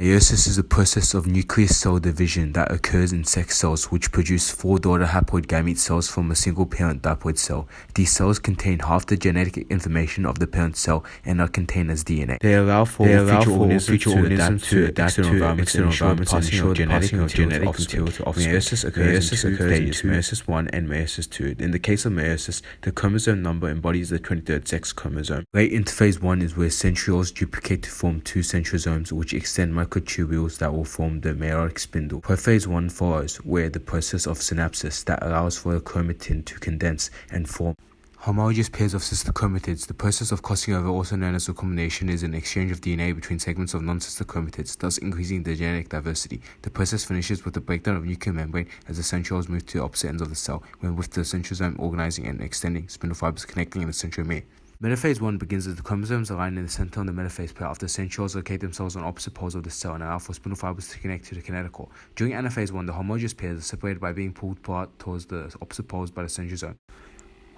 Meiosis is a process of nucleus cell division that occurs in sex cells which produce 4 daughter haploid gamete cells from a single parent diploid cell. These cells contain half the genetic information of the parent cell and are contained as DNA. They allow for future organisms to adapt to external environments and ensure the passing of genetic material to offspring. Meiosis occurs in 2 stages, meiosis 1 and meiosis 2. In the case of meiosis, the chromosome number embodies the 23rd sex chromosome. Late interphase 1 is where centrioles duplicate to form 2 centrosomes which extend microtubules that will form the meiotic spindle. Prophase 1 follows, where the process of synapsis that allows for the chromatin to condense and form homologous pairs of sister chromatids. The process of crossing over, also known as recombination, is an exchange of DNA between segments of non-sister chromatids, thus increasing the genetic diversity. The process finishes with the breakdown of nuclear membrane as the centrioles move to the opposite ends of the cell, when with the centrosome organizing and extending, spindle fibers connecting in the centromere. Metaphase 1 begins as the chromosomes align in the center on the metaphase pair after the centrioles locate themselves on opposite poles of the cell and allow for spindle fibers to connect to the kinetochore. During anaphase 1, the homologous pairs are separated by being pulled apart towards the opposite poles by the centrosome,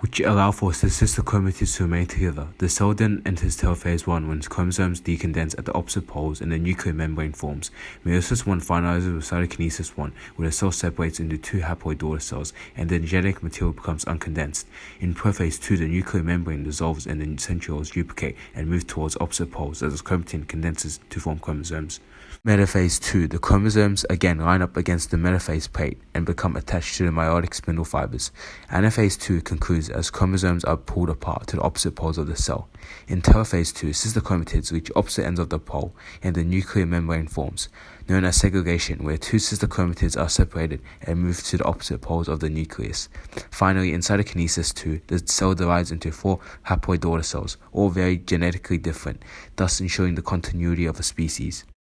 which allow for the sister chromatids to remain together. The cell then enters telophase 1 when chromosomes decondense at the opposite poles and the nuclear membrane forms. Meiosis 1 finalizes with cytokinesis 1, where the cell separates into 2 haploid daughter cells and the genetic material becomes uncondensed. In prophase 2, the nuclear membrane dissolves and the centrioles duplicate and move towards opposite poles as the chromatin condenses to form chromosomes. Metaphase 2, the chromosomes again line up against the metaphase plate and become attached to the meiotic spindle fibers. Anaphase 2 concludes as chromosomes are pulled apart to the opposite poles of the cell. In telophase 2, sister chromatids reach opposite ends of the pole and the nuclear membrane forms, known as segregation, where 2 sister chromatids are separated and move to the opposite poles of the nucleus. Finally, in cytokinesis 2, the cell divides into 4 haploid daughter cells, all very genetically different, thus ensuring the continuity of a species.